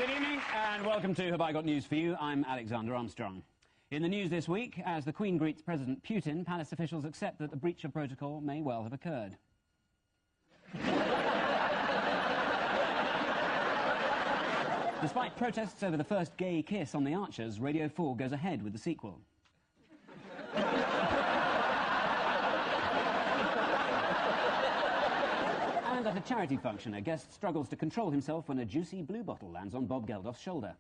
Good evening and welcome to Have I Got News For You? I'm Alexander Armstrong. In the news this week, as the Queen greets President Putin, palace officials accept that the breach of protocol may well have occurred. Despite protests over the first gay kiss on the Archers, Radio 4 goes ahead with the sequel. And at a charity function, a guest struggles to control himself when a juicy blue bottle lands on Bob Geldof's shoulder.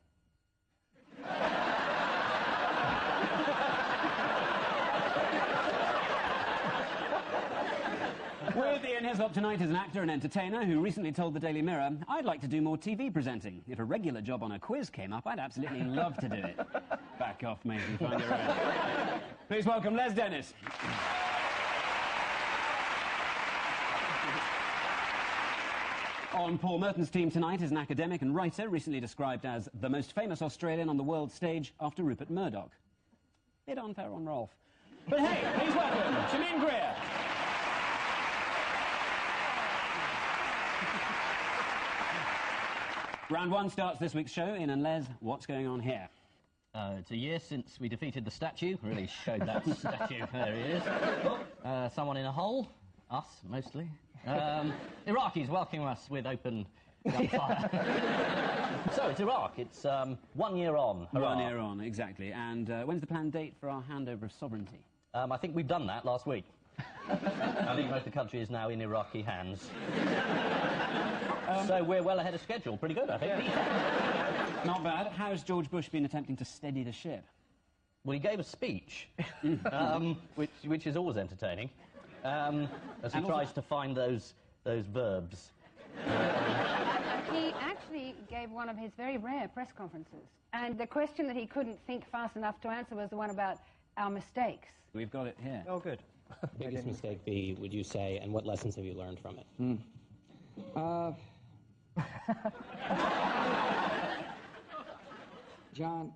With Ian Hislop tonight is an actor and entertainer who recently told the Daily Mirror, "I'd like to do more TV presenting. If a regular job on a quiz came up, I'd absolutely love to do it." Back off, matey, find your own. Please welcome Les Dennis. On Paul Merton's team tonight is an academic and writer recently described as the most famous Australian on the world stage after Rupert Murdoch. Bit unfair on Rolf. But hey, please welcome Germaine Greer. Round one starts this week's show. Ian and Les, what's going on here? It's a year since we defeated the statue. Really showed that statue. There he is. Someone in a hole. Us, mostly. Iraqis welcoming us with open gunfire. So, it's Iraq. It's 1 year on. Hurrah. 1 year on, exactly. And when's the planned date for our handover of sovereignty? I think we've done that last week. I think most of the country is now in Iraqi hands. So we're well ahead of schedule. Pretty good, I think. Yeah. Not bad. How's George Bush been attempting to steady the ship? Well, he gave a speech, which is always entertaining, as he tries to find those verbs. He actually gave one of his very rare press conferences, and the question that he couldn't think fast enough to answer was the one about our mistakes. We've got it here. Oh, good. Biggest mistake be, would you say, and what lessons have you learned from it? John,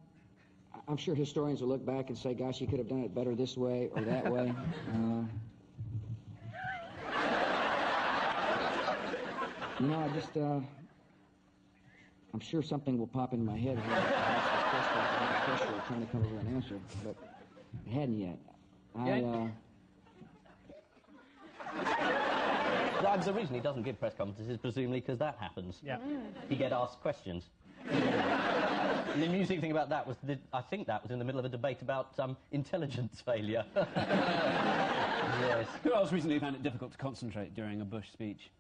I'm sure historians will look back and say, gosh, you could have done it better this way or that way. You know, I'm sure something will pop into my head here. I'm trying to come up with an answer, but I hadn't yet. The reason he doesn't give press conferences is presumably because that happens. Yeah. You get asked questions. And the amusing thing about that was that I think that was in the middle of a debate about intelligence failure. Yes. Who else recently found it difficult to concentrate during a Bush speech?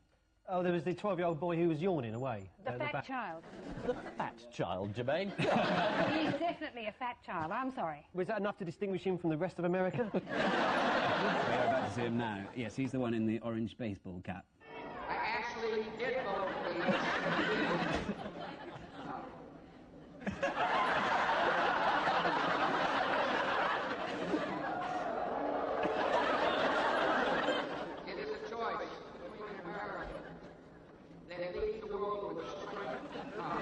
Oh, there was the 12-year-old boy who was yawning away. The fat child. The fat child, Germaine. He's definitely a fat child, I'm sorry. Was that enough to distinguish him from the rest of America? We are about to see him now. Yes, he's the one in the orange baseball cap. I actually did vote for the It is a choice between America that leads the world with strength and power.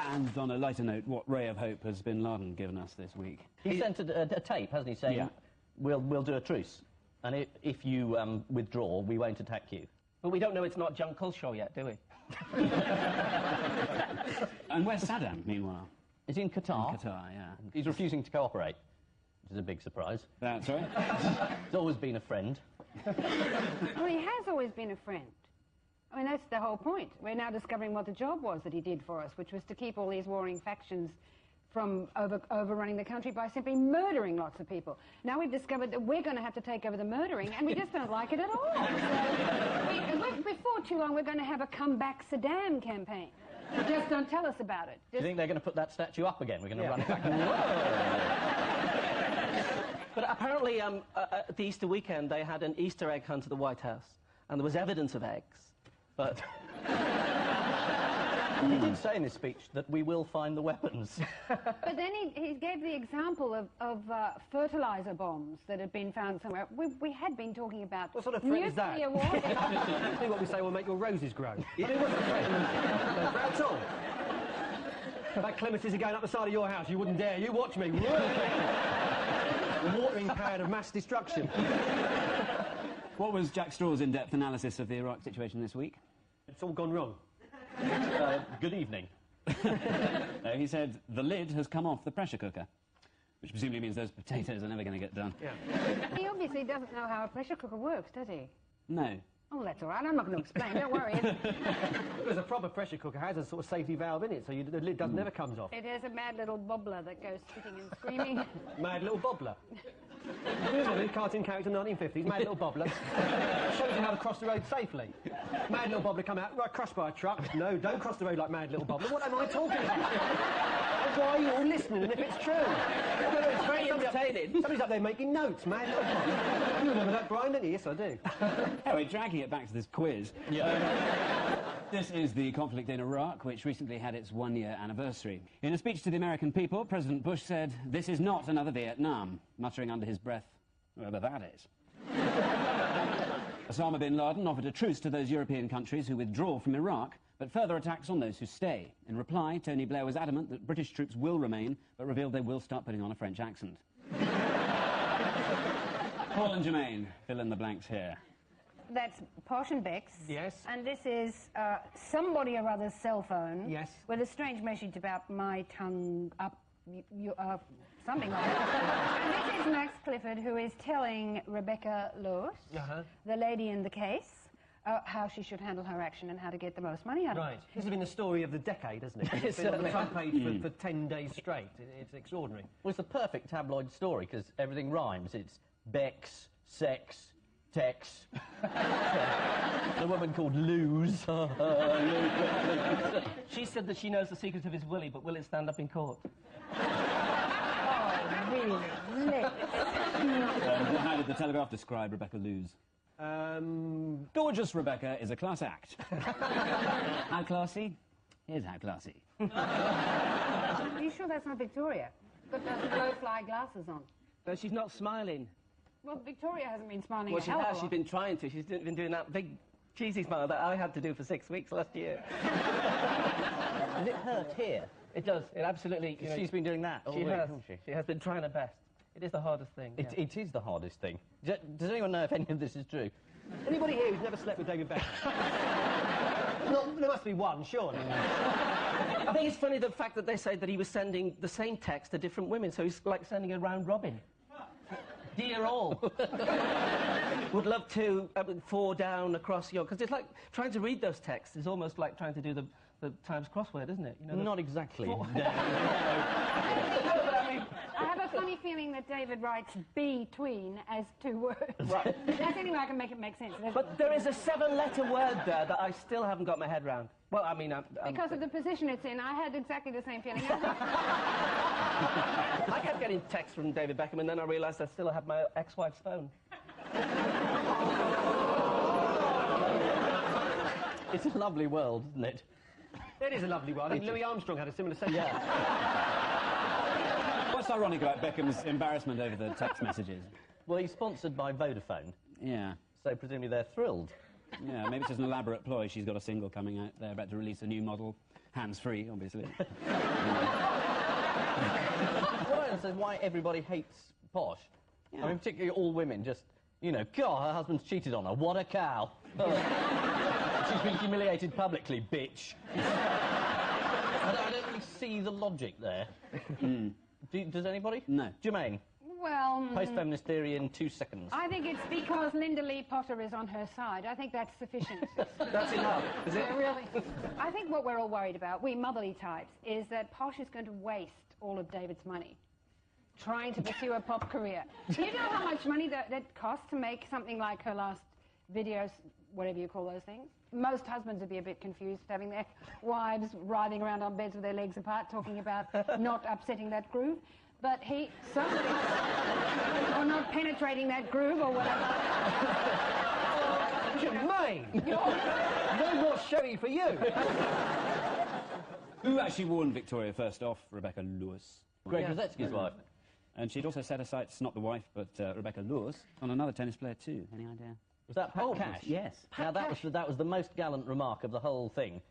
And on a lighter note, what ray of hope has Bin Laden given us this week? He sent a tape, hasn't he, saying, we'll do a truce, and if you withdraw, we won't attack you. But we don't know it's not John Culshaw yet, do we? And where's Saddam, meanwhile? Is he in Qatar? In Qatar, yeah. He's refusing to cooperate, which is a big surprise. That's right. He's always been a friend. Well, he has always been a friend. I mean, that's the whole point. We're now discovering what the job was that he did for us, which was to keep all these warring factions from overrunning the country by simply murdering lots of people. Now we've discovered that we're going to have to take over the murdering, and we just don't like it at all. So before too long, we're going to have a comeback Saddam campaign. Just don't tell us about it. Do you think they're going to put that statue up again? We're going to run it back and... But apparently, at the Easter weekend, they had an Easter egg hunt at the White House, and there was evidence of eggs. But He did say in his speech that we will find the weapons. But then he gave the example of fertilizer bombs that had been found somewhere. We had been talking about What sort of threat is that? nuclear warfare. Do what we say will make your roses grow. I mean, what's the threat? No threat at all. That clematis is going up the side of your house. You wouldn't dare. You watch me. A watering pan of mass destruction. What was Jack Straw's in-depth analysis of the Iraq situation this week? It's all gone wrong. Good evening. He said the lid has come off the pressure cooker, which presumably means those potatoes are never going to get done. Yeah. He obviously doesn't know how a pressure cooker works, does he? No. Oh, that's all right. I'm not going to explain. Don't worry. Because a proper pressure cooker has a sort of safety valve in it, so the lid never comes off. It has a mad little bobbler that goes spitting and screaming. Mad little bobbler. Really, cartoon character 1950s, mad little bobbler. Shows you how to cross the road safely. Mad little bobbler come out, right, crushed by a truck. No, don't cross the road like mad little bobbler. What am I talking about? Why are you all listening? And if it's true, it's very entertaining. Somebody's up there making notes. Mad little bobbler. You remember that, Brian? Don't you? Yes, I do. Anyway, dragging it back to this quiz. This is the conflict in Iraq, which recently had its one-year anniversary. In a speech to the American people, President Bush said, "This is not another Vietnam," muttering under his breath, "whoever that is." Osama bin Laden offered a truce to those European countries who withdraw from Iraq, but further attacks on those who stay. In reply, Tony Blair was adamant that British troops will remain, but revealed they will start putting on a French accent. Paul and Germaine, fill in the blanks here. That's Posh and Bex. Yes. And this is somebody or other's cell phone. Yes. With a strange message about my tongue up, something like that. And this is Max Clifford, who is telling Rebecca Lewis, the lady in the case, how she should handle her action and how to get the most money out of it. Right. This has been the story of the decade, hasn't it? It's been on the front page for 10 days straight. It's extraordinary. Well, it's the perfect tabloid story, because everything rhymes. It's Bex, sex, Tex. The woman called Lose. She said that she knows the secret of his willy, but will it stand up in court? Oh, really? How did the Telegraph describe Rebecca Lose? Gorgeous Rebecca is a class act. How classy? Here's how classy. Are you sure that's not Victoria? Got those blowfly glasses on. No, she's not smiling. Well, Victoria hasn't been smiling Well, a she hell of a has. lot. She's been trying to. She's been doing that big cheesy smile that I had to do for 6 weeks last year. Does it hurt here? It does. It absolutely... you know, She's been doing that all she week, has. hasn't she? She has been trying her best. It is the hardest thing. It is the hardest thing. Does anyone know if any of this is true? Anybody here who's never slept with David Beckham? There must be one, surely. I think it's funny the fact that they say that he was sending the same text to different women, so he's like sending a round robin. Dear all. Would love to four down across your... Because it's like trying to read those texts is almost like trying to do the Times crossword, isn't it? You know, Not exactly. No. I have a funny feeling that David writes between as 2 words. Right. That's the only way I can make it make sense. But there is a 7-letter word there that I still haven't got my head round. Well, I mean... because of the position it's in, I had exactly the same feeling. I kept getting texts from David Beckham, and then I realised I still had my ex-wife's phone. It's a lovely world, isn't it? It is a lovely one. I think Louis Armstrong had a similar sentiment. What's ironic about Beckham's embarrassment over the text messages? Well, he's sponsored by Vodafone, Yeah. so presumably they're thrilled. Yeah, maybe it's just an elaborate ploy. She's got a single coming out. They're about to release a new model. Hands-free, obviously. What I understand is why everybody hates Posh. Yeah. I mean, particularly all women just, you know, God, her husband's cheated on her. What a cow. She's been humiliated publicly, bitch. I don't really see the logic there. Does anybody? No. Germaine, Well... post-feminist theory in 2 seconds. I think it's because Linda Lee Potter is on her side. I think that's sufficient. That's enough, is it? Yeah, really. I think what we're all worried about, we motherly types, is that Posh is going to waste all of David's money trying to pursue a pop career. Do you know how much money that costs to make something like her last videos, whatever you call those things? Most husbands would be a bit confused having their wives writhing around on beds with their legs apart talking about not upsetting that groove. But somebody, or not penetrating that groove or whatever. Germaine! No more sherry for you! Who actually warned Victoria first off? Rebecca Lewis. Greg Rosetsky's wife. And she'd also set her sights, not the wife, but Rebecca Lewis, on another tennis player too. Any idea? Was that Pat Cash? Yes. Now, that was the most gallant remark of the whole thing.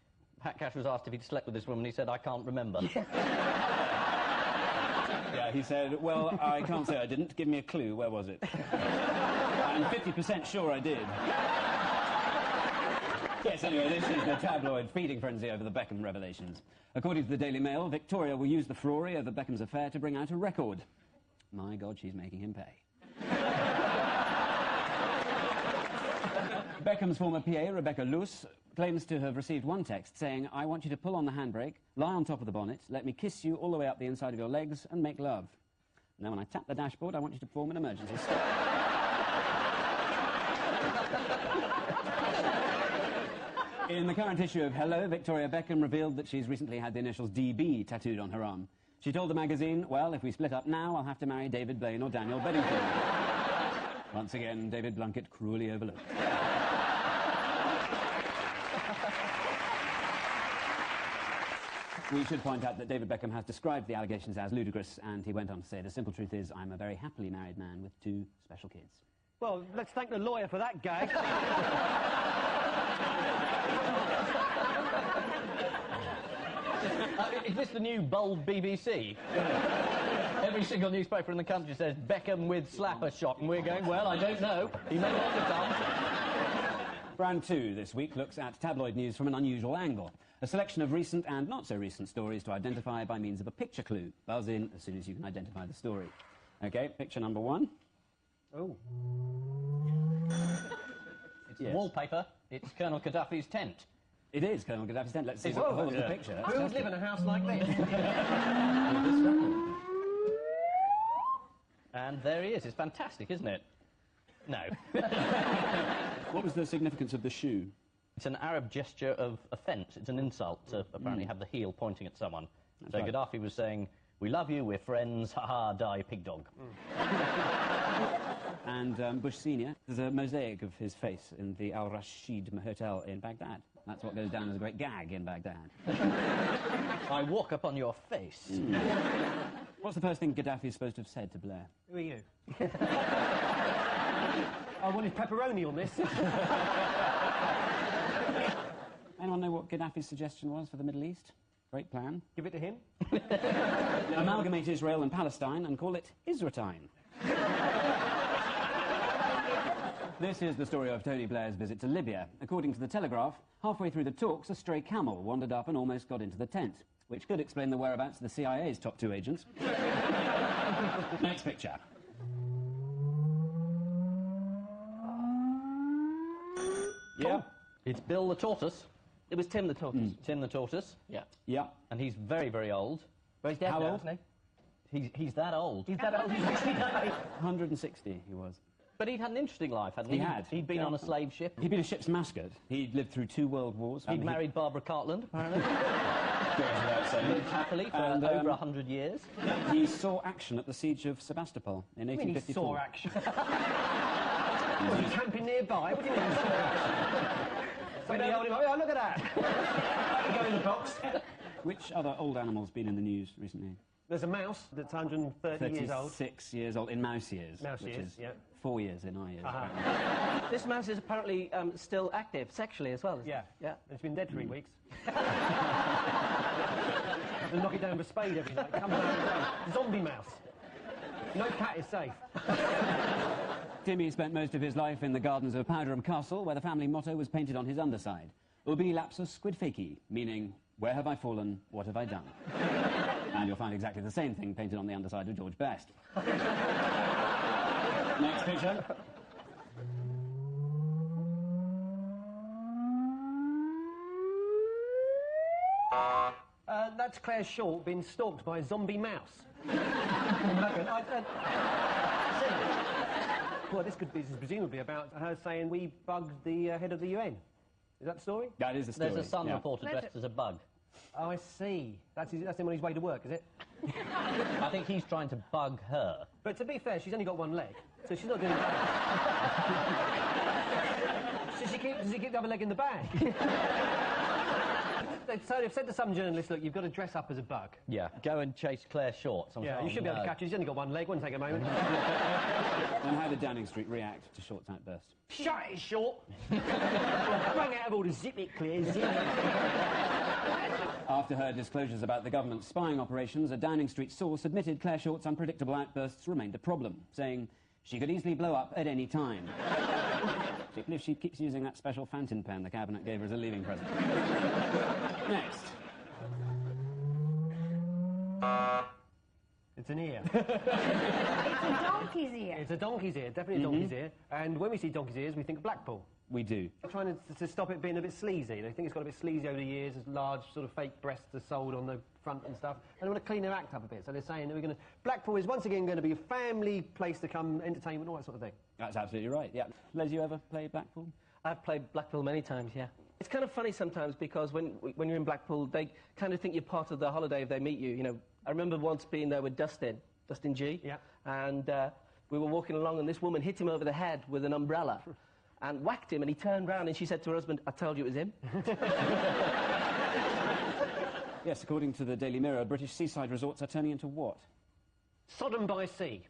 Pat Cash was asked if he'd slept with this woman. He said, I can't remember. Yeah, he said, well, I can't say I didn't. Give me a clue. Where was it? I'm 50% sure I did. Yes, anyway, this is the tabloid feeding frenzy over the Beckham revelations. According to the Daily Mail, Victoria will use the furore over Beckham's affair to bring out a record. My God, she's making him pay. Beckham's former PA, Rebecca Lewis, claims to have received one text saying, I want you to pull on the handbrake, lie on top of the bonnet, let me kiss you all the way up the inside of your legs and make love. And then when I tap the dashboard, I want you to perform an emergency stop. In the current issue of Hello, Victoria Beckham revealed that she's recently had the initials DB tattooed on her arm. She told the magazine, well, if we split up now, I'll have to marry David Blaine or Daniel Beddingfield. Once again, David Blunkett cruelly overlooked. We should point out that David Beckham has described the allegations as ludicrous, and he went on to say, the simple truth is, I'm a very happily married man with 2 special kids. Well, let's thank the lawyer for that gag. Is this the new bold BBC? Every single newspaper in the country says Beckham with slapper shot, and we're going, well, I don't know. He may not have done. Brand 2 this week looks at tabloid news from an unusual angle. A selection of recent and not so recent stories to identify by means of a picture clue. Buzz in as soon as you can identify the story. OK, picture number 1. Oh. It's wallpaper. It's Colonel Gaddafi's tent. It is Colonel Gaddafi's tent. Let's see the whole of the picture. Who would live in a house like this? And there he is. It's fantastic, isn't it? No. What was the significance of the shoe? It's an Arab gesture of offence. It's an insult to apparently have the heel pointing at someone. So right. Gaddafi was saying, we love you, we're friends, ha-ha, die, pig dog. And Bush Sr., there's a mosaic of his face in the Al Rashid Hotel in Baghdad. That's what goes down as a great gag in Baghdad. I walk up on your face. What's the first thing Gaddafi is supposed to have said to Blair? Who are you? I wanted pepperoni on this. Anyone know what Gaddafi's suggestion was for the Middle East? Great plan. Give it to him. Amalgamate Israel and Palestine and call it Isratine. This is the story of Tony Blair's visit to Libya. According to The Telegraph, halfway through the talks, a stray camel wandered up and almost got into the tent, which could explain the whereabouts of the CIA's top 2 agents. Next picture. Yeah. It's Bill the Tortoise. It was Tim the Tortoise. Tim the Tortoise. Yeah. Yeah. And he's very, very old. Well, he's dead How now, old? isn't He's that old. he? He's that old. He's 69. 160 he was. But he'd had an interesting life, hadn't he? He had. He'd been on a slave ship. He'd been a ship's mascot. He'd lived through 2 world wars. He'd married Barbara Cartland, apparently. Lived happily for over 100 years. He saw action at the siege of Sebastopol in What do you mean he 1854. saw action? Was he camping nearby? What do you mean he saw action? Somebody held him up. Oh, look at that. Go in the box. Which other old animal's been in the news recently? There's a mouse that's 130 years old. 36 years old in mouse years. Mouse which years, is yeah. 4 years in our years. This mouse is apparently still active sexually as well, isn't Yeah. it? Yeah. It's been dead 3 weeks. Have to knock it down with a spade every night. Comes out and goes. Zombie mouse. No cat is safe. Timmy spent most of his life in the gardens of Powderham Castle, where the family motto was painted on his underside. Ubi lapsus squid feci, meaning, where have I fallen, what have I done? And you'll find exactly the same thing painted on the underside of George Best. Next picture. That's Claire Short being stalked by a zombie mouse. Well, this is presumably about her saying we bugged the head of the UN. Is that the story? That is the story. There's a Sun yeah. reporter dressed as a bug. Oh, I see. That's him on his way to work, is it? I think he's trying to bug her. But to be fair, she's only got one leg. So she's not doing that. Does she keep the other leg in the bag? So they've said to some journalists, look, you've got to dress up as a bug. Yeah, go and chase Claire Short. Yeah, you should be able to catch her. She's only got one leg. Wouldn't take a moment. And how did Downing Street react to Short's outburst? Shut it, Short! Bring out of all the zip it, Claire, zip it. After her disclosures about the government's spying operations, a Downing Street source admitted Claire Short's unpredictable outbursts remained a problem, saying she could easily blow up at any time. Particularly if she keeps using that special fountain pen the Cabinet gave her as a leaving present. Next. It's an ear. It's a donkey's ear. It's a donkey's ear, definitely a donkey's ear. And when we see donkey's ears, we think Blackpool. We do. They're trying to stop it being a bit sleazy. They think it's got a bit sleazy over the years, as large sort of fake breasts are sold on the front and stuff. And they want to clean their act up a bit. So they're saying that we're going to... Blackpool is once again going to be a family place to come, entertainment, all that sort of thing. That's absolutely right, yeah. Les, you ever play Blackpool? I've played Blackpool many times, yeah. It's kind of funny sometimes because when you're in Blackpool, they kind of think you're part of the holiday if they meet you. You know, I remember once being there with Dustin G. Yeah. And we were walking along and this woman hit him over the head with an umbrella and whacked him, and he turned round and she said to her husband, I told you it was him. Yes, according to the Daily Mirror, British seaside resorts are turning into what? Sodom by sea.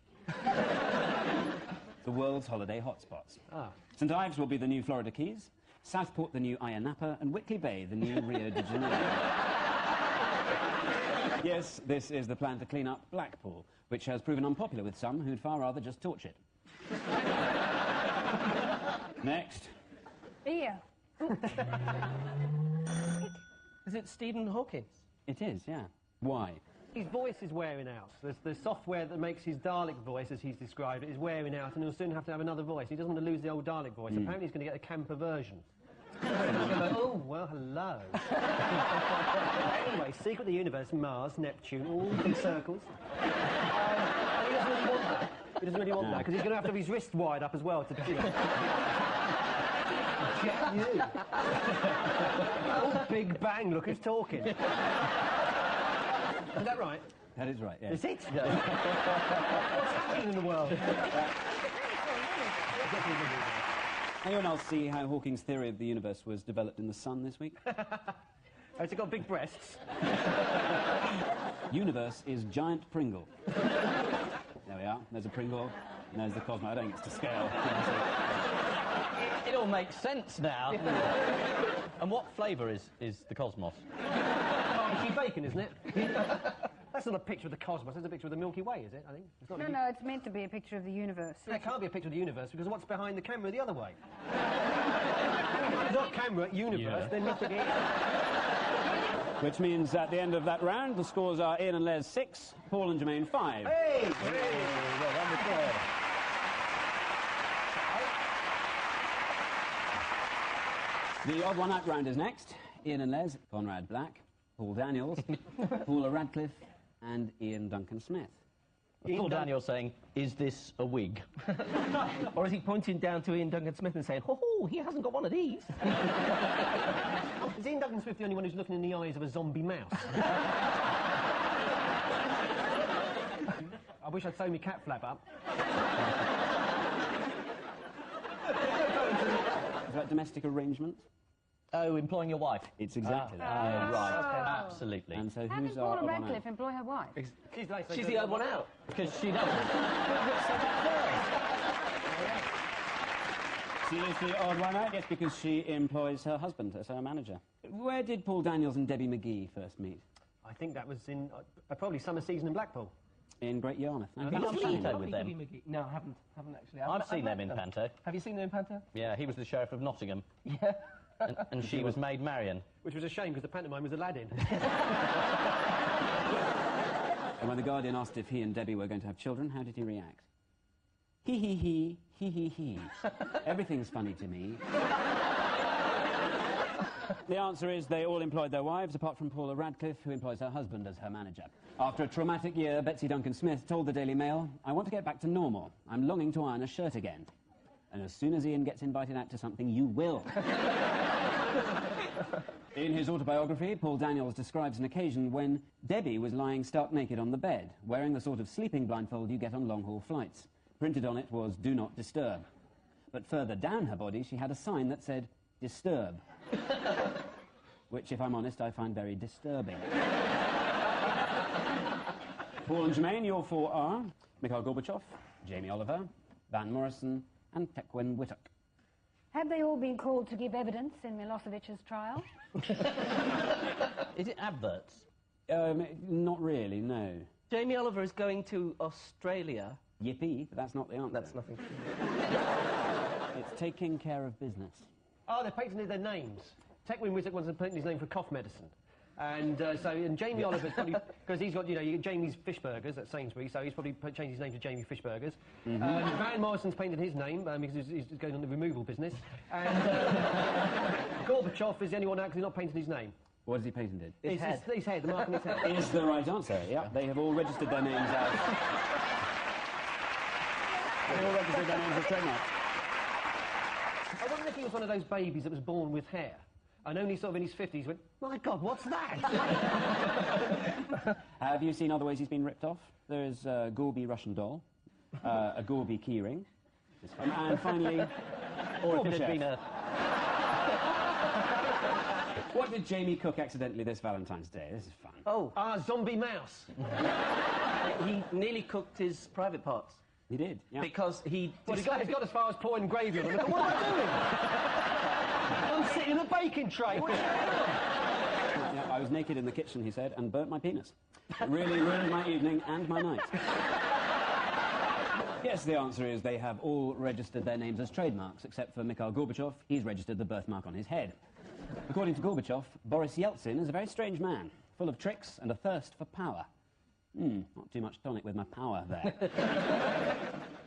The world's holiday hotspots. Ah. St Ives will be the new Florida Keys, Southport the new Ayia Napa, and Whitley Bay the new Rio de Janeiro. Yes, this is the plan to clean up Blackpool, which has proven unpopular with some who'd far rather just torch it. Next. Ear. Is it Stephen Hawking? It is, yeah. Why? His voice is wearing out. The software that makes his Dalek voice, as he's described it, is wearing out, and he'll soon have to have another voice. He doesn't want to lose the old Dalek voice. Apparently he's going to get a camper version. Oh, well, hello. Anyway, secret of the universe, Mars, Neptune, all big circles. And he doesn't really want that. He doesn't really want that, because he's going to have his wrist wide up as well to do it. Get you. Oh, Big Bang, look who's talking. Is that right? That is right, yes. Is it? Yeah. What's happening in the world? Anyone else see how Hawking's theory of the universe was developed in the sun this week? Has it got big breasts? Universe is giant Pringle. There we are. There's a Pringle, and there's the Cosmo. I don't think it's to scale. It all makes sense now. And what flavour is the Cosmos? It's bacon, isn't it? That's not a picture of the cosmos, that's a picture of the Milky Way, is it, I think? It's not No, it's meant to be a picture of the universe. It can't be a picture of the universe, because what's behind the camera the other way? Not camera, universe, then nothing is. Which means at the end of that round, the scores are Ian and Les 6, Paul and Germaine 5. Hey! Well done, Victoria. The odd one out round is next. Ian and Les, Conrad Black, Paul Daniels, Paula Radcliffe, and Ian Duncan Smith. Paul Daniels saying, is this a wig? Or is he pointing down to Ian Duncan Smith and saying, ho, he hasn't got one of these? Is Ian Duncan Smith the only one who's looking in the eyes of a zombie mouse? I wish I'd sewn my cat flap up. Is that domestic arrangement? Oh, employing your wife? It's exactly that. Oh, right. Absolutely. And so How who's did our Paula odd one out? Radcliffe employ her wife? She's the odd one out. Because she doesn't. She is the odd one out, yes, because she employs her husband as her manager. Where did Paul Daniels and Debbie McGee first meet? I think that was in probably summer season in Blackpool. In Great Yarmouth. No, Have you I've done seen Panto it. with them? No, I haven't actually. I've seen them in Panto. Have you seen them in Panto? Yeah, he was the Sheriff of Nottingham. Yeah. And she was Maid Marian. Which was a shame, because the pantomime was Aladdin. And when the Guardian asked if he and Debbie were going to have children, how did he react? He. Everything's funny to me. The answer is they all employed their wives, apart from Paula Radcliffe, who employs her husband as her manager. After a traumatic year, Betsy Duncan Smith told the Daily Mail, I want to get back to normal. I'm longing to iron a shirt again. And as soon as Ian gets invited out to something, you will. In his autobiography, Paul Daniels describes an occasion when Debbie was lying stark naked on the bed, wearing the sort of sleeping blindfold you get on long-haul flights. Printed on it was "Do not disturb." But further down her body, she had a sign that said "Disturb." Which, if I'm honest, I find very disturbing. Paul and Germaine, your four are Mikhail Gorbachev, Jamie Oliver, Van Morrison, and Tequin Whittock. Have they all been called to give evidence in Milosevic's trial? Is it adverts? Not really, no. Jamie Oliver is going to Australia. Yippee, but that's not the answer. That's nothing. It's taking care of business. Oh, they're patented their names. Tequin Whittock wants to patent his name for cough medicine. And Jamie Oliver's probably, because he's got, you get Jamie's Fish Burgers at Sainsbury's, so he's probably changed his name to Jamie Fish Burgers. Van Morrison's painted his name because he's going on the removal business. And Gorbachev is the only one out because he's not painted his name. What has he patented? His head, the mark on his head. Is the right answer, yeah. They have all registered their names as... They all registered their names as trademarks. I wonder if he was one of those babies that was born with hair. And only sort of in his 50s went, my God, what's that? Have you seen other ways he's been ripped off? There is a Gorby Russian doll, a Gorby keyring, and finally, or if it had been a... What did Jamie cook accidentally this Valentine's Day? This is fun. Oh. Zombie mouse. He nearly cooked his private parts. He did, yeah. Because he... Well, he's got as far as pouring gravy on them. What am I doing? I'm sitting in a baking tray. What are you doing? Yeah, I was naked in the kitchen, he said, and burnt my penis. It really ruined my evening and my night. Yes, the answer is they have all registered their names as trademarks, except for Mikhail Gorbachev. He's registered the birthmark on his head. According to Gorbachev, Boris Yeltsin is a very strange man, full of tricks and a thirst for power. Not too much tonic with my power there.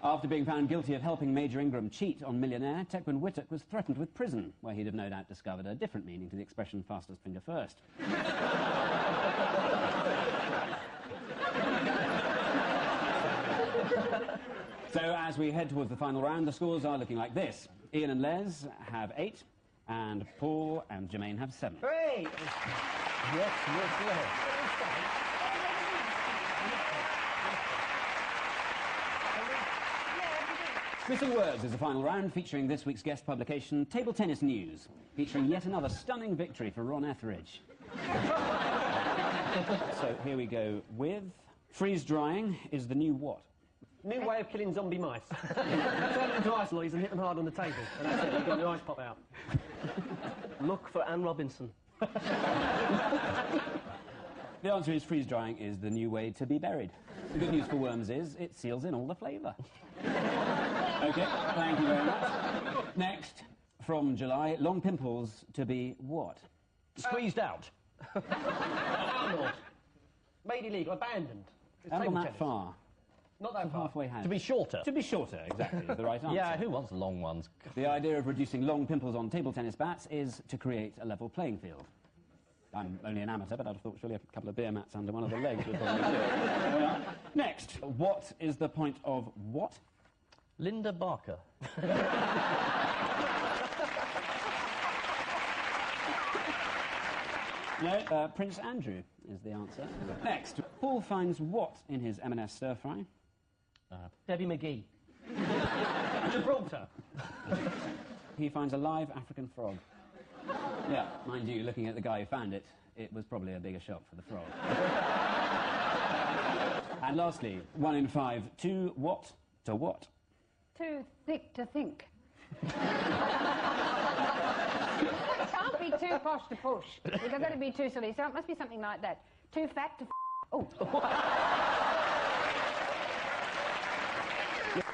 After being found guilty of helping Major Ingram cheat on Millionaire, Tequin Whittock was threatened with prison, where he'd have no doubt discovered a different meaning to the expression fastest finger first. So, as we head towards the final round, the scores are looking like this. Ian and Les have 8, and Paul and Germaine have 7. Hey! Yes. Missing Words is the final round, featuring this week's guest publication, Table Tennis News, featuring yet another stunning victory for Ron Etheridge. So here we go with freeze-drying is the new what? New way of killing zombie mice. Turn them into ice lollies and hit them hard on the table. And that's it, you've got the ice pop out. Look for Anne Robinson. The answer is freeze-drying is the new way to be buried. The good news for worms is it seals in all the flavour. OK, thank you very much. Next, from July, long pimples to be what? Squeezed out. Outlawed. Made illegal, abandoned. It's Haven't table gone that tennis. far. Not that far. Halfway house. To be shorter. To be shorter, exactly, is the right answer. Yeah, who wants long ones? The idea of reducing long pimples on table tennis bats is to create a level playing field. I'm only an amateur, but I'd have thought surely a couple of beer mats under one of the legs would probably do it. Next, what is the point of what? Linda Barker. No, Prince Andrew is the answer. Next, Paul finds what in his M&S stir-fry? Debbie McGee. Gibraltar. He finds a live African frog. Yeah, mind you, looking at the guy who found it, it was probably a bigger shock for the frog. And lastly, 1 in 5, too what to what? Too thick to think. It can't be too posh to push, because that'd be too silly, so it must be something like that. Too fat to oh.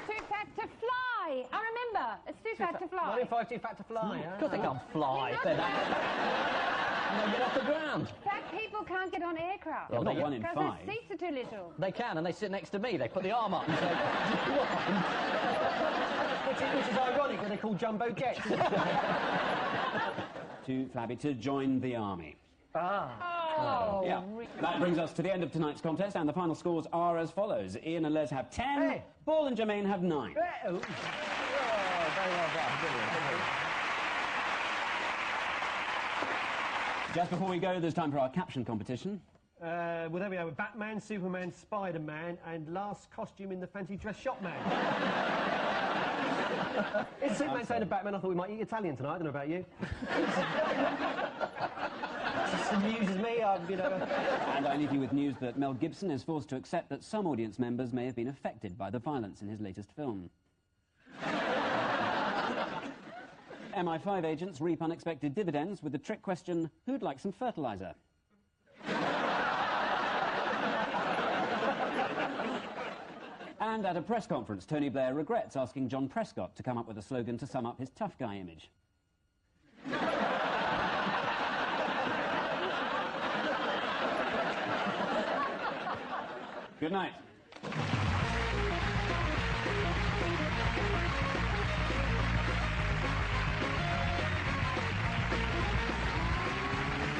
Too fat to fly. I remember. It's too fat to fly. 1 in 5, too fat to fly. Of course they can't fly. You know They're that... And they get off the ground. Fat people can't get on aircraft. Well, not 1 in because 5. their seats are too little. They can, and they sit next to me. They put the arm up and say, Which is ironic when they're called jumbo jets. Too flabby to join the army. Oh, Yeah. That brings us to the end of tonight's contest, and the final scores are as follows. Ian and Les have 10, Hey. Paul and Germaine have 9. Oh, very well done. Brilliant. Just before we go, there's time for our caption competition. Well, there we are. Batman, Superman, Spider-Man, and last costume in the fancy dress shop man. Is Superman saying to Batman, I thought we might eat Italian tonight. I don't know about you. Just amuses me, you know. And I leave you with news that Mel Gibson is forced to accept that some audience members may have been affected by the violence in his latest film. MI5 agents reap unexpected dividends with the trick question, who'd like some fertiliser? And at a press conference, Tony Blair regrets asking John Prescott to come up with a slogan to sum up his tough guy image. Good night.